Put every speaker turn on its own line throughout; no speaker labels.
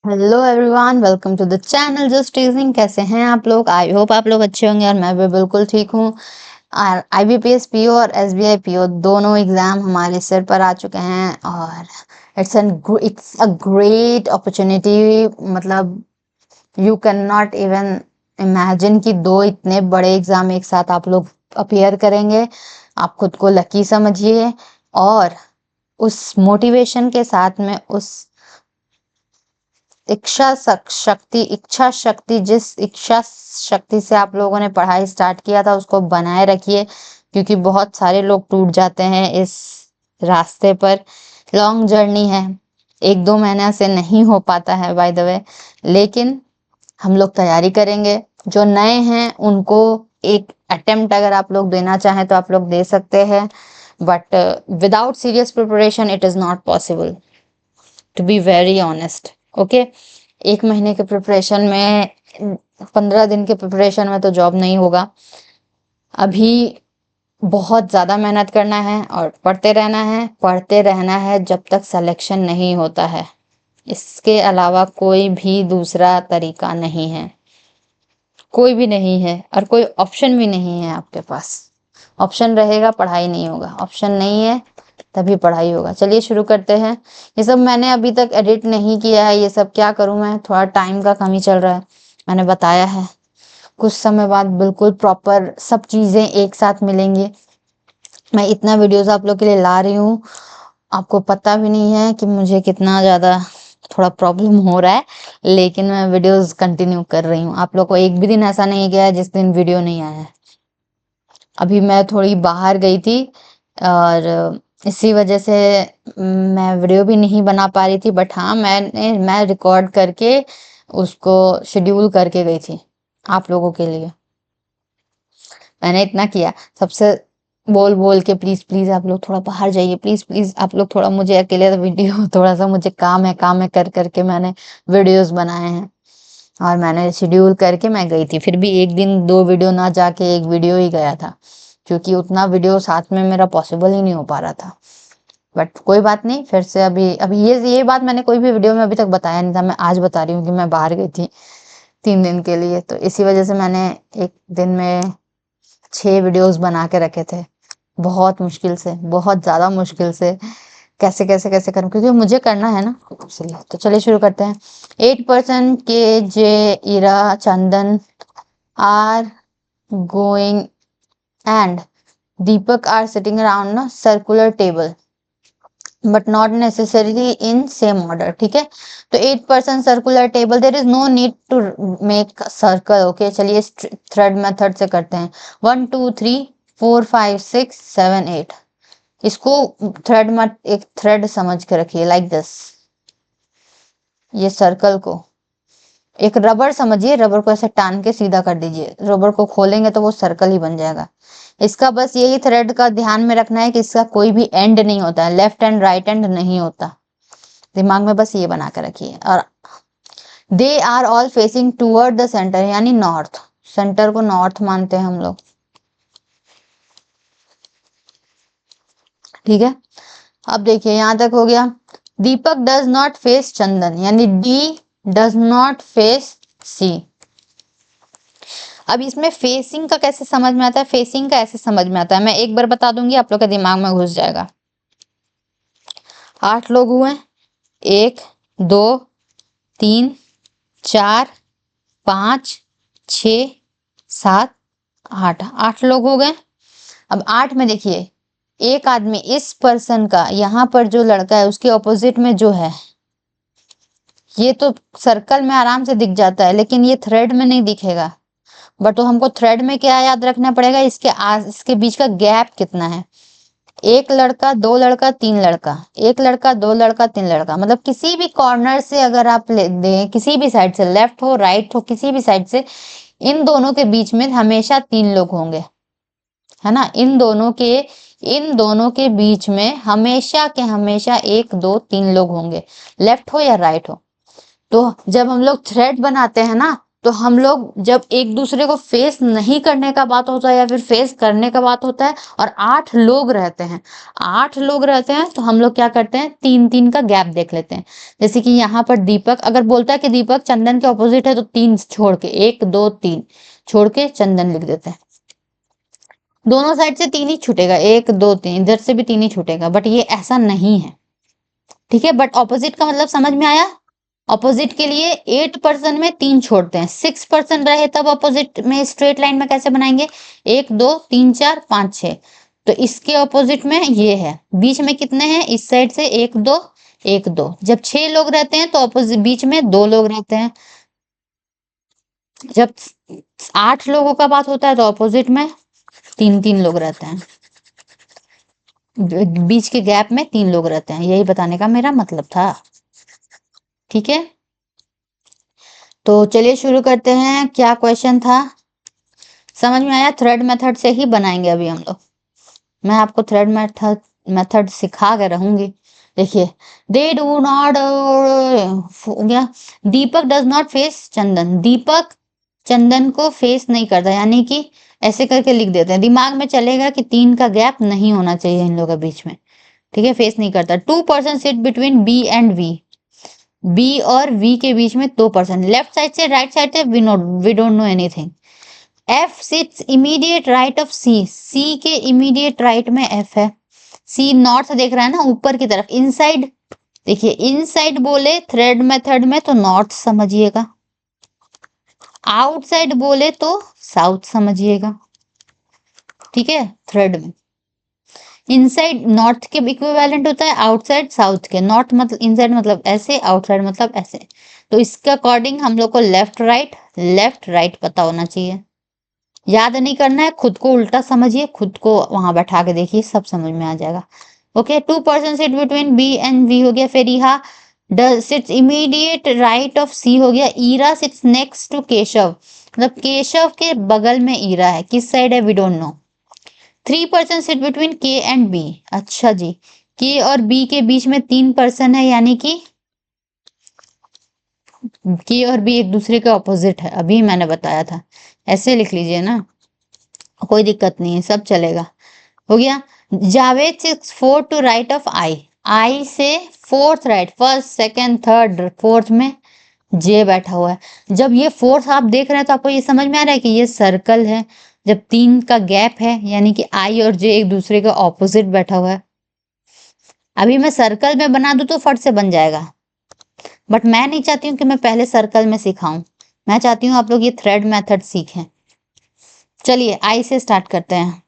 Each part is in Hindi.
Hello everyone, welcome to the channel just teasing. कैसे हैं आप लोग? आई होप आप लोग अच्छे होंगे और मैं भी बिल्कुल ठीक हूँ। और IBPS पीओ और SBI पीओ दोनों एग्जाम हमारे सिर पर आ चुके हैं और इट्स अ ग्रेट अपॉर्चुनिटी। मतलब you can not even imagine कि दो इतने बड़े एग्जाम एक साथ आप लोग अपीयर करेंगे। आप खुद को लकी समझिए और उस मोटिवेशन के साथ में उस इच्छा शक्ति जिस इच्छा शक्ति से आप लोगों ने पढ़ाई स्टार्ट किया था उसको बनाए रखिए, क्योंकि बहुत सारे लोग टूट जाते हैं इस रास्ते पर। लॉन्ग जर्नी है, 1-2 महीने से नहीं हो पाता है बाय द वे, लेकिन हम लोग तैयारी करेंगे। जो नए हैं उनको एक अटेम्प्ट अगर आप लोग देना चाहें तो आप लोग दे सकते हैं, but without serious preparation it is not possible, to be very honest. Okay, 1 महीने के प्रिपरेशन में, 15 दिन के प्रिपरेशन में तो जॉब नहीं होगा। अभी बहुत ज़्यादा मेहनत करना है और पढ़ते रहना है जब तक सिलेक्शन नहीं होता है। इसके अलावा कोई भी दूसरा तरीका नहीं है, कोई भी नहीं है और कोई ऑप्शन भी नहीं है आपके पास। ऑप्शन रहेगा पढ़ाई नहीं होगा, ऑप्शन नहीं है तभी पढ़ाई होगा। चलिए शुरू करते हैं। ये सब मैंने अभी तक एडिट नहीं किया है, ये सब क्या करूं मैं, थोड़ा टाइम का कमी चल रहा है। मैंने बताया है कुछ समय बाद बिल्कुल प्रॉपर सब चीज़ें एक साथ मिलेंगी। मैं इतना वीडियोस आप लोग के लिए ला रही हूँ, आपको पता भी नहीं है कि मुझे कितना ज़्यादा थोड़ा प्रॉब्लम हो रहा है, लेकिन मैं वीडियोस कंटिन्यू कर रही हूँ। आप लोग को एक भी दिन ऐसा नहीं गया है जिस दिन वीडियो नहीं आया है। अभी मैं थोड़ी बाहर गई थी और इसी वजह से मैं वीडियो भी नहीं बना पा रही थी, बट हाँ मैं रिकॉर्ड करके उसको शेड्यूल करके गई थी आप लोगों के लिए। मैंने इतना किया सबसे बोल बोल के, प्लीज प्लीज आप लोग थोड़ा बाहर जाइए, प्लीज प्लीज आप लोग थोड़ा, मुझे अकेले वीडियो थोड़ा सा मुझे काम है कर करके मैंने वीडियोस बनाए हैं और मैंने शेड्यूल करके मैं गई थी। फिर भी एक दिन 2 वीडियो ना जाके एक वीडियो ही गया था, क्योंकि उतना वीडियो साथ में मेरा पॉसिबल ही नहीं हो पा रहा था। बट कोई बात नहीं, फिर से अभी अभी ये बात मैंने कोई भी वीडियो में अभी तक बताया नहीं था। मैं आज बता रही हूँ कि मैं बाहर गई थी 3 दिन के लिए, तो इसी वजह से मैंने एक दिन में 6 वीडियोस बना के रखे थे। बहुत मुश्किल से, बहुत ज़्यादा मुश्किल से, कैसे कैसे कैसे करूँ, क्योंकि मुझे करना है ना, इसलिए। तो चलिए शुरू करते हैं। 8% के J Ira Chandan are going and Deepak are sitting around ना circular table but not necessarily in same order. ठीक है, तो 8% circular table, there is no need to make circle. Okay, चलिए थ्रेड मेथड से करते हैं। 1 2 3 4 5 6 7 8। इसको थ्रेड मत, एक थ्रेड समझ के रखिए, लाइक दिस। ये सर्कल को एक रबर समझिए, रबर को ऐसे टान के सीधा कर दीजिए, रबर को खोलेंगे तो वो सर्कल ही बन जाएगा। इसका बस यही थ्रेड का ध्यान में रखना है कि इसका कोई भी एंड नहीं होता है, लेफ्ट एंड राइट एंड नहीं होता। दिमाग में बस ये बना कर रखिए। और they are all facing toward the centre, यानी नॉर्थ। सेंटर को नॉर्थ मानते हैं हम लोग। ठीक है, अब देखिए यहां तक हो गया। दीपक डज नॉट फेस चंदन, यानी डी डज नॉट फेस सी। अब इसमें फेसिंग का कैसे समझ में आता है, फेसिंग का ऐसे समझ में आता है, मैं एक बार बता दूंगी, आप लोग के दिमाग में घुस जाएगा। 8 लोग हुए, 1 2 3 4 5 6 7 8, 8 लोग हो गए। अब 8 में देखिए, एक आदमी, इस पर्सन का, यहाँ पर जो लड़का है उसके ऑपोजिट में जो है, ये तो सर्कल में आराम से दिख जाता है, लेकिन ये थ्रेड में नहीं दिखेगा। बट तो हमको थ्रेड में क्या याद रखना पड़ेगा, इसके बीच का गैप कितना है। 1 लड़का 2 लड़का 3 लड़का, 1 लड़का 2 लड़का 3 लड़का, मतलब किसी भी कॉर्नर से अगर आप ले दें, किसी भी साइड से, लेफ्ट हो राइट हो, किसी भी साइड से, इन दोनों के बीच में हमेशा 3 लोग होंगे, है ना। इन दोनों के बीच में हमेशा के हमेशा 1 2 3 लोग होंगे, लेफ्ट हो या राइट हो। तो जब हम लोग थ्रेड बनाते हैं ना, तो हम लोग जब एक दूसरे को फेस नहीं करने का बात होता है या फिर फेस करने का बात होता है और 8 लोग रहते हैं, 8 लोग रहते हैं, तो हम लोग क्या करते हैं, 3-3 का गैप देख लेते हैं। जैसे कि यहाँ पर दीपक अगर बोलता है कि दीपक चंदन के ऑपोजिट है, तो 3 छोड़ के 1 2 3 छोड़ के चंदन लिख देते हैं। दोनों साइड से 3 ही छूटेगा, 1 2 3, इधर से भी 3 ही छूटेगा, बट ये ऐसा नहीं है, ठीक है। बट ऑपोजिट का मतलब समझ में आया। ऑपोजिट के लिए 8% में 3 छोड़ते हैं, 6% रहे तब ऑपोजिट में स्ट्रेट लाइन में कैसे बनाएंगे, 1 2 3 4 5 6। तो इसके ऑपोजिट में ये है, बीच में कितने हैं, इस साइड से 1 2 1 2। जब 6 लोग रहते हैं तो ऑपोजिट बीच में 2 लोग रहते हैं। जब 8 लोगों का बात होता है तो ऑपोजिट में 3-3 लोग रहते हैं, बीच के गैप में 3 लोग रहते हैं। यही बताने का मेरा मतलब था, ठीक है। तो चलिए शुरू करते हैं। क्या क्वेश्चन था, समझ में आया। थ्रेड मेथड से ही बनाएंगे अभी हम लोग। मैं आपको थ्रेड मेथड सिखा के रहूंगी। देखिए, दे डू नॉट हो गया, दीपक डज नॉट फेस चंदन, दीपक चंदन को फेस नहीं करता, यानी कि ऐसे करके लिख देते हैं, दिमाग में चलेगा कि 3 का गैप नहीं होना चाहिए इन लोगों के बीच में, ठीक है। फेस नहीं करता। 2% sit between B and V, B और वी के बीच में 2%, लेफ्ट साइड से राइट साइड से we don't know anything. F sits immediate right of C, C के इमीडिएट राइट में एफ है। सी नॉर्थ देख रहा है ना, ऊपर की तरफ, इनसाइड। देखिए, इनसाइड बोले थ्रेड मेथड में तो नॉर्थ समझिएगा, आउटसाइड बोले तो साउथ समझिएगा, ठीक है। थ्रेड में इनसाइड नॉर्थ के इक्विवेलेंट होता है, आउटसाइड साउथ के। नॉर्थ मतलब इनसाइड मतलब ऐसे, आउटसाइड मतलब ऐसे। तो इसके अकॉर्डिंग हम लोग को लेफ्ट राइट पता होना चाहिए। याद नहीं करना है, खुद को उल्टा समझिए, खुद को वहां बैठा के देखिए, सब समझ में आ जाएगा। Okay, 2% sit between B and V हो गया। फिर यहाँ sits immediate right of C हो गया। Ira sits next to Keshav, मतलब केशव के बगल में ईरा है, किस साइड है we don't know. 3% sit between K and B, अच्छा जी, के और बी के बीच में 3% है, यानी कि के और बी एक दूसरे के ऑपोजिट है, अभी मैंने बताया था। ऐसे लिख लीजिए ना, कोई दिक्कत नहीं है, सब चलेगा। हो गया। Javed six 4 to right of I, I से 4th right, first second third fourth में जे बैठा हुआ है। जब ये फोर्थ आप देख रहे हैं तो आपको ये समझ में आ रहा है कि ये सर्कल है। जब 3 का गैप है, यानी कि आई और जे एक दूसरे के ऑपोजिट बैठा हुआ है। अभी मैं सर्कल में बना दूं तो फट से बन जाएगा, बट मैं नहीं चाहती हूँ कि मैं पहले सर्कल में सिखाऊं, मैं चाहती हूँ आप लोग ये थ्रेड मेथड सीखें। चलिए आई से स्टार्ट करते हैं।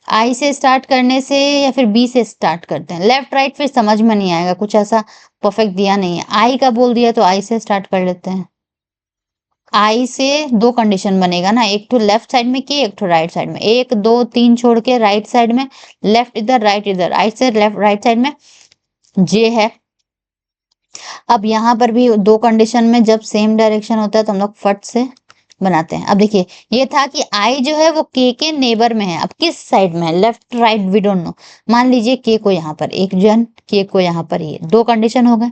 आई से स्टार्ट करने से या फिर बी से स्टार्ट करते हैं। लेफ्ट राइट फिर समझ में नहीं आएगा, कुछ ऐसा परफेक्ट दिया नहीं है। आई का बोल दिया तो आई से स्टार्ट कर लेते हैं। आई से 2 कंडीशन बनेगा ना, एक तो लेफ्ट साइड में के, एक तो राइट साइड में। 1 2 3 छोड़ के राइट साइड में, लेफ्ट इधर राइट इधर, आई से लेफ्ट राइट साइड में जे है। अब यहाँ पर भी 2 कंडीशन में जब सेम डायरेक्शन होता है तो हम लोग फट से बनाते हैं। अब देखिए, ये था कि आई जो है वो के नेबर में है। अब किस साइड में है, left right we don't know. मान लीजिए के को यहाँ पर एक जन, के को यहाँ पर, ये 2 कंडीशन हो गए।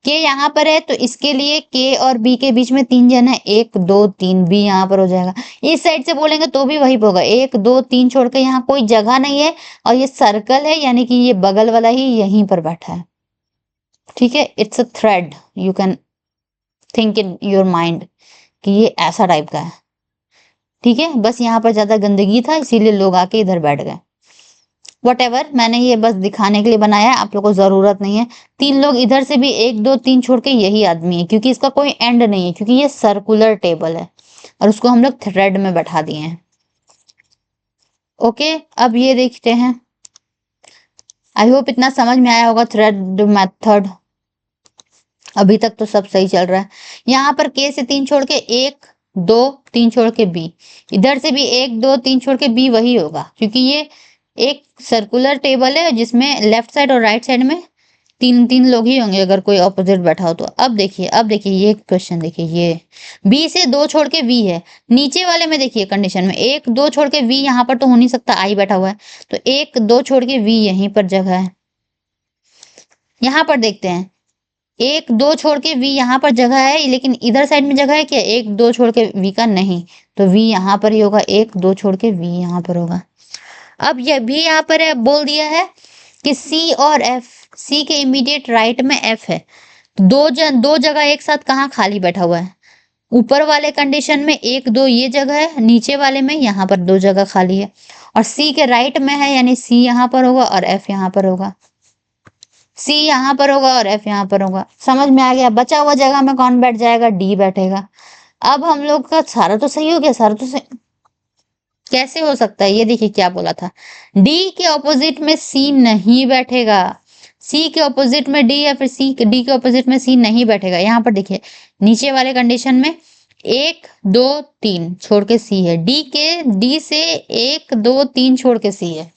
के यहाँ पर है तो इसके लिए के और बी के बीच में 3 जन है, 1 2 3, बी यहाँ पर हो जाएगा। इस साइड से बोलेंगे तो भी वही होगा, 1 2 3 छोड़ के यहाँ कोई जगह नहीं है, और ये सर्कल है, यानी कि ये बगल वाला ही यहीं पर बैठा है, ठीक है। It's a thread, you can think in your mind कि ये ऐसा टाइप का है, ठीक है। बस यहाँ पर ज्यादा गंदगी था इसीलिए लोग आके इधर बैठ गए। वटेवर, मैंने ये बस दिखाने के लिए बनाया है, आप लोग को जरूरत नहीं है। 3 लोग इधर से भी 1 2 3 छोड़ के यही आदमी है, क्योंकि इसका कोई एंड नहीं है, क्योंकि ये सर्कुलर टेबल है और उसको हम लोग थ्रेड में बैठा दिए हैं। ओके, अब ये देखते हैं। आई होप इतना समझ में आया होगा थ्रेड मेथड। अभी तक तो सब सही चल रहा है। यहाँ पर के से 3 छोड़ के 1 2 3 छोड़ के बी, इधर से भी 1 2 3 छोड़ के बी वही होगा, क्योंकि ये एक सर्कुलर टेबल है जिसमें लेफ्ट साइड और राइट साइड में 3 लोग ही होंगे अगर कोई ऑपोजिट बैठा हो तो। अब देखिए ये क्वेश्चन देखिए, ये बी से 2 छोड़ के वी है। नीचे वाले में देखिए कंडीशन में 1 2 छोड़ के वी यहाँ पर तो हो नहीं सकता, आई बैठा हुआ है, तो 1 2 छोड़ के वी यहीं पर जगह है। यहाँ पर देखते हैं, एक दो छोड़ के वी यहाँ पर जगह है, लेकिन इधर साइड में जगह है क्या, एक दो छोड़ के वी का नहीं, तो वी यहाँ पर ही होगा, एक दो छोड़ के वी यहाँ पर होगा। अब यह भी यहाँ पर है, बोल दिया है कि सी और एफ, सी के इमीडिएट राइट में एफ है, दो जगह एक साथ कहाँ खाली बैठा हुआ है, ऊपर वाले कंडीशन में एक दो ये जगह है, नीचे वाले में यहाँ पर दो जगह खाली है, और सी के राइट में है, यानी सी यहाँ पर होगा और एफ यहाँ पर होगा, सी यहाँ पर होगा और एफ यहाँ पर होगा। समझ में आ गया? बचा हुआ जगह में कौन बैठ जाएगा, डी बैठेगा। अब हम लोग का सारा तो सही हो गया, सारा तो सही कैसे हो सकता है, ये देखिए क्या बोला था, डी के ऑपोजिट में सी नहीं बैठेगा, सी के ऑपोजिट में डी या फिर सी डी के ऑपोजिट में सी नहीं बैठेगा। यहाँ पर देखिए नीचे वाले कंडीशन में एक दो तीन छोड़ के सी है, डी से एक दो तीन छोड़ के सी है।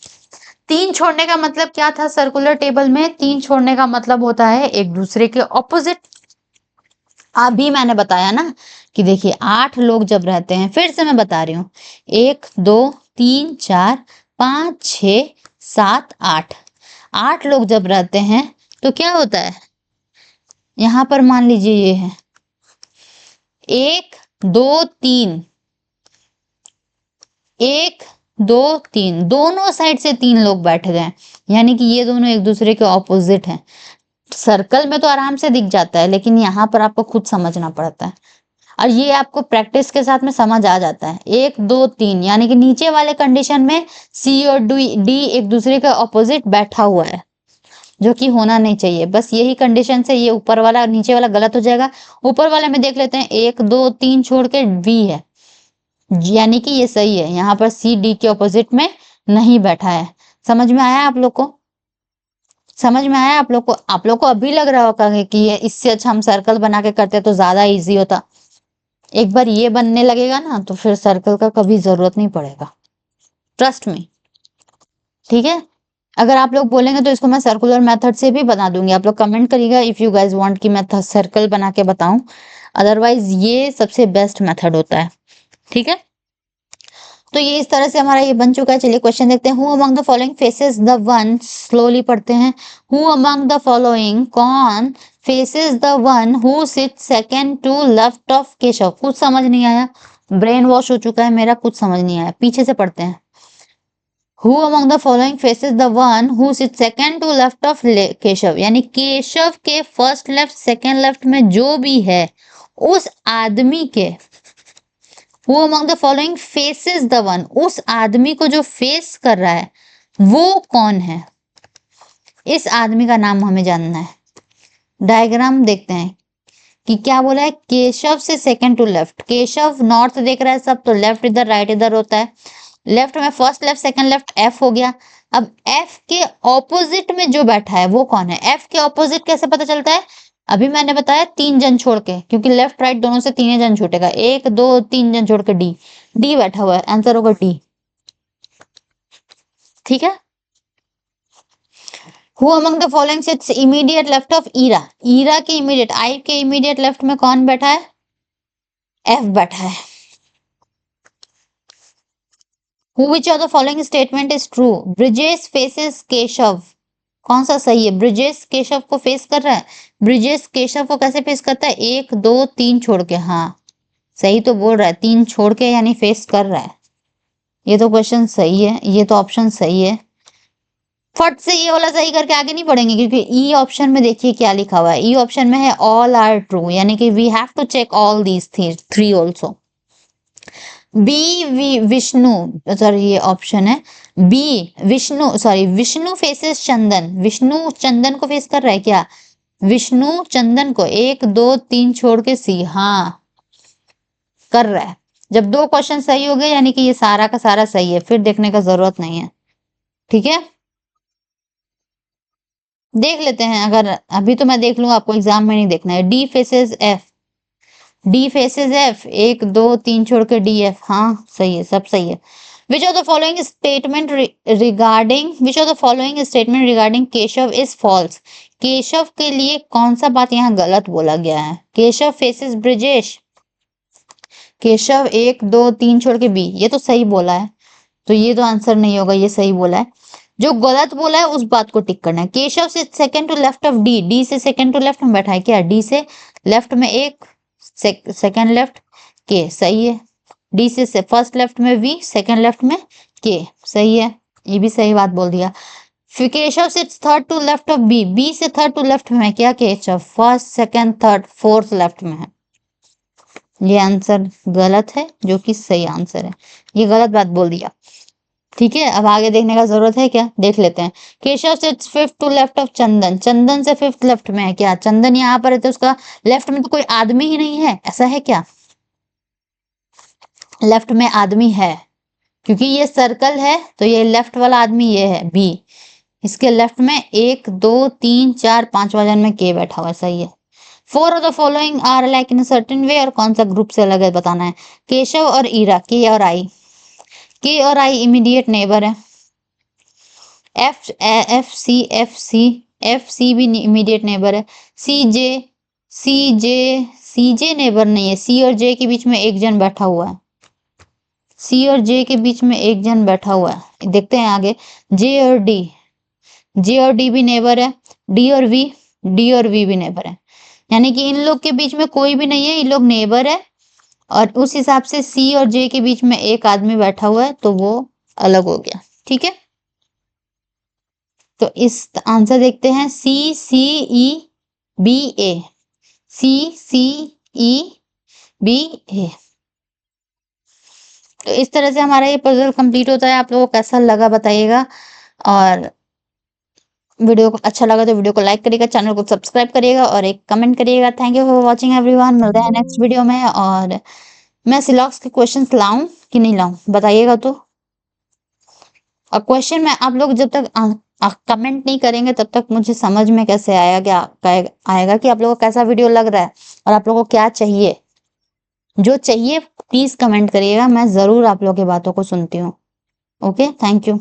तीन छोड़ने का मतलब क्या था, सर्कुलर टेबल में तीन छोड़ने का मतलब होता है एक दूसरे के ऑपोजिट। अभी मैंने बताया ना कि देखिए 8 लोग जब रहते हैं, फिर से मैं बता रही हूँ, 1 2 3 4 5 6 7 8, 8 लोग जब रहते हैं तो क्या होता है, यहाँ पर मान लीजिए ये है 1 2 3, 1 2 3, दोनों साइड से 3 लोग बैठ गए, यानी कि ये दोनों एक दूसरे के ऑपोजिट हैं। सर्कल में तो आराम से दिख जाता है, लेकिन यहाँ पर आपको खुद समझना पड़ता है, और ये आपको प्रैक्टिस के साथ में समझ आ जाता है। 1 2 3 यानी कि नीचे वाले कंडीशन में सी और डी एक दूसरे के ऑपोजिट बैठा हुआ है, जो कि होना नहीं चाहिए। बस यही कंडीशन से ये ऊपर वाला और नीचे वाला गलत हो जाएगा। ऊपर वाले में देख लेते हैं, 1 2 3 छोड़ के वी है, यानी कि ये सही है, यहाँ पर सी डी के ऑपोजिट में नहीं बैठा है। समझ में आया आप लोग को? समझ में आया आप लोग को? आप लोग को अभी लग रहा होगा कि ये इससे अच्छा हम सर्कल बना के करते तो ज्यादा इजी होता। एक बार ये बनने लगेगा ना तो फिर सर्कल का कभी जरूरत नहीं पड़ेगा, ट्रस्ट मी। ठीक है, अगर आप लोग बोलेंगे तो इसको मैं सर्कुलर मेथड से भी बना दूंगी। आप लोग कमेंट करिएगा इफ यू गाइज वांट कि मैं सर्कल बना के बताऊं, अदरवाइज ये सबसे बेस्ट मेथड होता है। ठीक है, तो ये इस तरह से हमारा ये बन चुका है। चलिए क्वेश्चन देखते हैं। Who among the following faces the one, slowly पढ़ते हैं। हु अमंग द फॉलोइंग, कौन faces the one who sit second to left of Keshav. कुछ समझ नहीं आया, ब्रेन वॉश हो चुका है मेरा, कुछ समझ नहीं आया, पीछे से पढ़ते हैं। Who among the following faces the one who sit second to left of Keshav, यानी केशव के फर्स्ट लेफ्ट सेकंड लेफ्ट में जो भी है उस आदमी के, Who among the following faces the one, उस आदमी को जो फेस कर रहा है वो कौन है, इस आदमी का नाम हमें जानना है। डायग्राम देखते हैं कि क्या बोला है। केशव से second to left, Keshav north देख रहा है सब, तो लेफ्ट इधर राइट इधर होता है। लेफ्ट में first left second left F हो गया। अब एफ के ऑपोजिट में जो बैठा है वो कौन है। एफ के ऑपोजिट कैसे पता चलता है, अभी मैंने बताया 3 जन छोड़ के, क्योंकि लेफ्ट राइट दोनों से 3 जन छूटेगा, 1 2 3 जन छोड़ के डी, डी बैठा हुआ है, आंसर होगा डी। ठीक है, who among the following sits immediate left of Ira, Ira के इमीडिएट, आई के इमीडिएट लेफ्ट में कौन बैठा है, एफ बैठा है। Who which of the following statement is true, Brijesh faces Keshav, कौन सा सही है। ब्रिजेश केशव को फेस कर रहा है, ब्रिजेश केशव को कैसे फेस करता है, 1 2 3 छोड़ के, हाँ सही तो बोल रहा है, 3 छोड़ के यानी फेस कर रहा है। ये तो क्वेश्चन सही है, ये तो ऑप्शन सही है। फट से ये वाला सही करके आगे नहीं बढ़ेंगे, क्योंकि ई ऑप्शन में देखिए क्या लिखा हुआ है, ई ऑप्शन में है ऑल आर ट्रू, यानी कि we have to check all these three also. B Vishnu, sorry ये ऑप्शन है B Vishnu, sorry Vishnu faces Chandan, Vishnu Chandan को फेस कर रहा है क्या, विष्णु चंदन को 1 2 3 छोड़ के सी, हाँ कर रहा है। जब 2 क्वेश्चन सही हो गए यानी कि ये सारा का सारा सही है, फिर देखने का जरूरत नहीं है। ठीक है, देख लेते हैं, अगर अभी तो मैं देख लूंगा, आपको एग्जाम में नहीं देखना है। D faces F, D faces F, 1 2 3 छोड़ के डी एफ, हाँ सही है, सब सही है। Which of the following statement regarding, which of the following statement regarding Keshav is false, Keshav के लिए कौन सा बात यहाँ गलत बोला गया है। केशव फेसेस ब्रिजेश, केशव 1 2 3 छोड़ के बी, ये तो सही बोला है, तो ये तो आंसर नहीं होगा, ये सही बोला है। जो गलत बोला है उस बात को टिक करना है। केशव से second to left of D, D से सेकंड टू लेफ्ट में बैठा है क्या, डी से लेफ्ट में एक, सेकंड लेफ्ट के, सही है। डी से फर्स्ट लेफ्ट में वी, सेकंड लेफ्ट में के, सही है, ये भी सही बात बोल दिया। फिर केशव से third to left of B, B से थर्ड टू लेफ्ट में है क्या, Keshav first second third fourth left में है। ये आंसर गलत है, जो कि सही आंसर है, ये गलत बात बोल दिया। ठीक है, अब आगे देखने का जरूरत है क्या, देख लेते हैं। केशव से फिफ्थ टू लेफ्ट ऑफ चंदन, चंदन से फिफ्थ लेफ्ट में है क्या, चंदन यहाँ पर है तो उसका लेफ्ट में तो कोई आदमी ही नहीं है, ऐसा है क्या, लेफ्ट में आदमी है, क्योंकि ये सर्कल है तो ये लेफ्ट वाला आदमी ये है बी, इसके लेफ्ट में 1 2 3 4 5वां जन में के बैठा हुआ है, सही है। Four of the following are like in certain way, और कौन सा ग्रुप से अलग है बताना है। केशव और ईरा, के और आई, के और आई इमीडिएट नेबर है। F F C F C F C भी इमीडिएट नेबर है। सी जे सी जे सी जे नेबर नहीं है, सी और जे के बीच में एक जन बैठा हुआ है, सी और जे के बीच में एक जन बैठा हुआ है, देखते हैं आगे। जे और डी, जे और डी भी नेबर है। डी और वी, डी और वी भी नेबर है, यानी कि इन लोग के बीच में कोई भी नहीं है, इन लोग नेबर है। और उस हिसाब से सी और जे के बीच में एक आदमी बैठा हुआ है तो वो अलग हो गया, ठीक है। तो इस आंसर देखते हैं, सी सी ई बी ए, सी सी ई बी ए। तो इस तरह से हमारा ये पजल कंप्लीट होता है। आप लोगों को कैसा लगा बताइएगा, और वीडियो को अच्छा लगा तो वीडियो को लाइक करिएगा, चैनल को सब्सक्राइब करिएगा और एक कमेंट करिएगा। Thank you for watching everyone, मिलते हैं नेक्स्ट वीडियो में। और मैं सिलॉक्स के क्वेश्चंस लाऊं कि नहीं लाऊं बताइएगा तो। और क्वेश्चन में आप लोग जब तक कमेंट नहीं करेंगे तब तक मुझे समझ में कैसे आएगा कि आप लोगों को कैसा वीडियो लग रहा है और आप लोगों को क्या चाहिए। जो चाहिए प्लीज कमेंट करिएगा, मैं जरूर आप लोगों की बातों को सुनती हूँ। Okay, thank you.